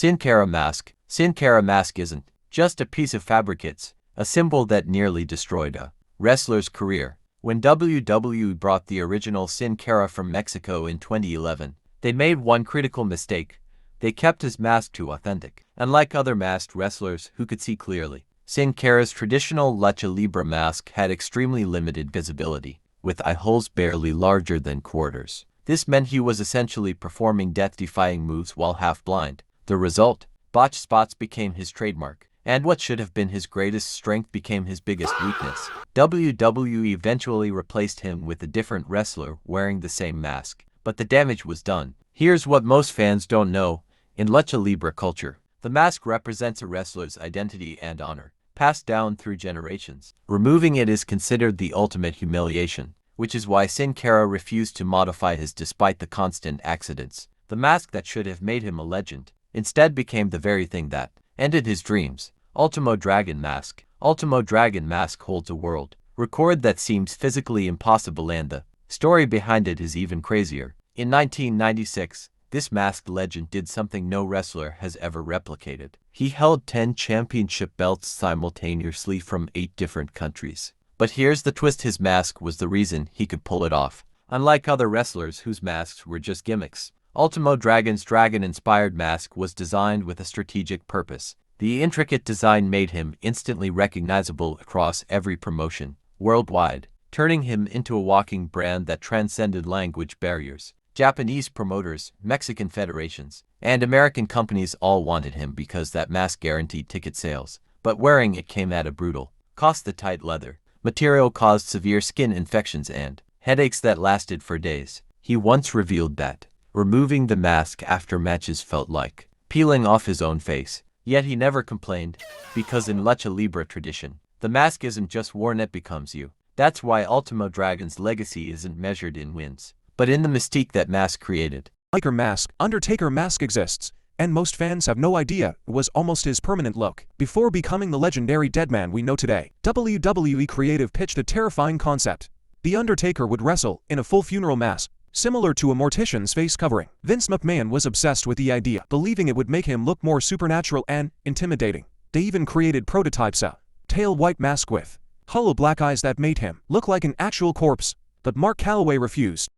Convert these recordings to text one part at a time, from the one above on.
Sin Cara mask. Sin Cara mask isn't just a piece of fabric, it's a symbol that nearly destroyed a wrestler's career. When WWE brought the original Sin Cara from Mexico in 2011, they made one critical mistake. They kept his mask too authentic. Unlike other masked wrestlers who could see clearly, Sin Cara's traditional Lucha Libre mask had extremely limited visibility, with eye holes barely larger than quarters. This meant he was essentially performing death-defying moves while half-blind. The result? Botched spots became his trademark, and what should have been his greatest strength became his biggest weakness. WWE eventually replaced him with a different wrestler wearing the same mask, but the damage was done. Here's what most fans don't know. In Lucha Libre culture, the mask represents a wrestler's identity and honor, passed down through generations. Removing it is considered the ultimate humiliation, which is why Sin Cara refused to modify his despite the constant accidents. The mask that should have made him a legend instead became the very thing that ended his dreams. Ultimo Dragon Mask. Ultimo Dragon Mask holds a world record that seems physically impossible, and the story behind it is even crazier. In 1996, this masked legend did something no wrestler has ever replicated. He held 10 championship belts simultaneously from 8 different countries. But here's the twist: his mask was the reason he could pull it off. Unlike other wrestlers whose masks were just gimmicks, Ultimo Dragon's dragon-inspired mask was designed with a strategic purpose. The intricate design made him instantly recognizable across every promotion worldwide, turning him into a walking brand that transcended language barriers. Japanese promoters, Mexican federations, and American companies all wanted him because that mask guaranteed ticket sales. But wearing it came at a brutal cost. The tight leather material caused severe skin infections and headaches that lasted for days. He once revealed that removing the mask after matches felt like peeling off his own face. Yet he never complained, because in Lucha Libre tradition, the mask isn't just worn, it becomes you. That's why Ultimo Dragon's legacy isn't measured in wins, but in the mystique that mask created. Undertaker mask exists, and most fans have no idea it was almost his permanent look. Before becoming the legendary Deadman we know today, WWE Creative pitched a terrifying concept. The Undertaker would wrestle in a full funeral mask, similar to a mortician's face covering. Vince McMahon was obsessed with the idea, believing it would make him look more supernatural and intimidating. They even created prototypes, a pale white mask with hollow black eyes that made him look like an actual corpse. But Mark Calloway refused.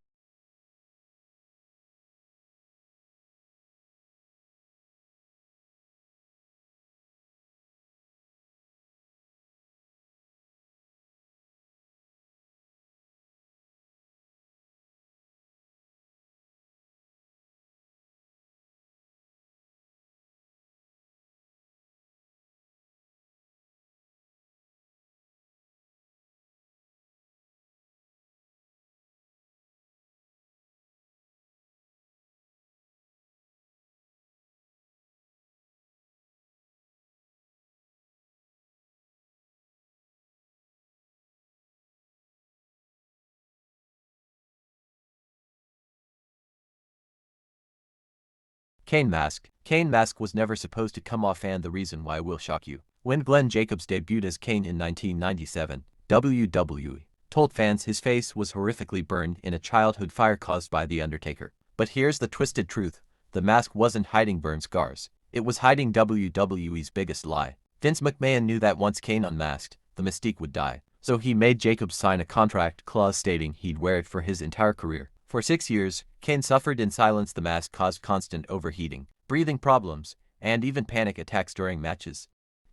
Kane mask. Kane mask was never supposed to come off, and the reason why will shock you. When Glenn Jacobs debuted as Kane in 1997, WWE told fans his face was horrifically burned in a childhood fire caused by The Undertaker. But here's the twisted truth. The mask wasn't hiding burn scars. It was hiding WWE's biggest lie. Vince McMahon knew that once Kane unmasked, the mystique would die. So he made Jacobs sign a contract clause stating he'd wear it for his entire career. For 6 years, Kane suffered in silence. The mask caused constant overheating, breathing problems, and even panic attacks during matches.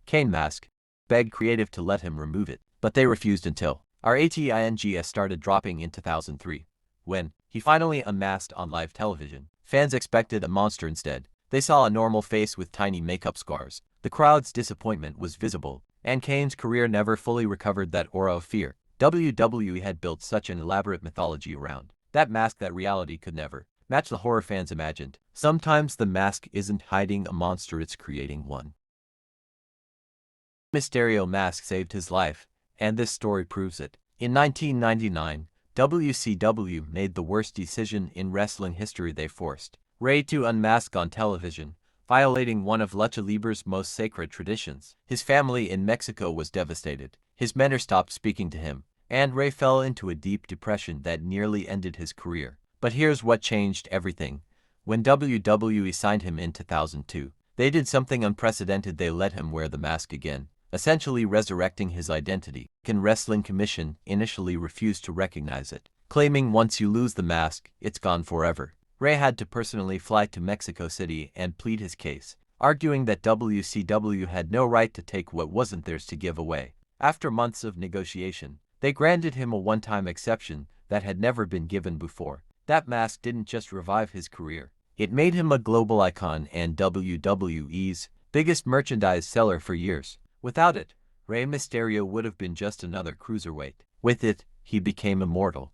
Kane mask begged creative to let him remove it, but they refused until ratings started dropping in 2003. When he finally unmasked on live television, fans expected a monster. Instead, they saw a normal face with tiny makeup scars. The crowd's disappointment was visible, and Kane's career never fully recovered that aura of fear. WWE had built such an elaborate mythology around that mask that reality could never match the horror fans imagined. Sometimes the mask isn't hiding a monster, it's creating one. Mysterio mask saved his life, and this story proves it. In 1999, WCW made the worst decision in wrestling history. They forced Rey to unmask on television, violating one of Lucha Libre's most sacred traditions. His family in Mexico was devastated. His mentor stopped speaking to him, and Rey fell into a deep depression that nearly ended his career. But here's what changed everything. When WWE signed him in 2002, They did something unprecedented. They let him wear the mask again, essentially resurrecting his identity. The Wrestling Commission initially refused to recognize it, claiming once you lose the mask, it's gone forever. Rey had to personally fly to Mexico City and plead his case, arguing that WCW had no right to take what wasn't theirs to give away. After months of negotiation, they granted him a one-time exception that had never been given before. That mask didn't just revive his career. It made him a global icon and WWE's biggest merchandise seller for years. Without it, Rey Mysterio would have been just another cruiserweight. With it, he became immortal.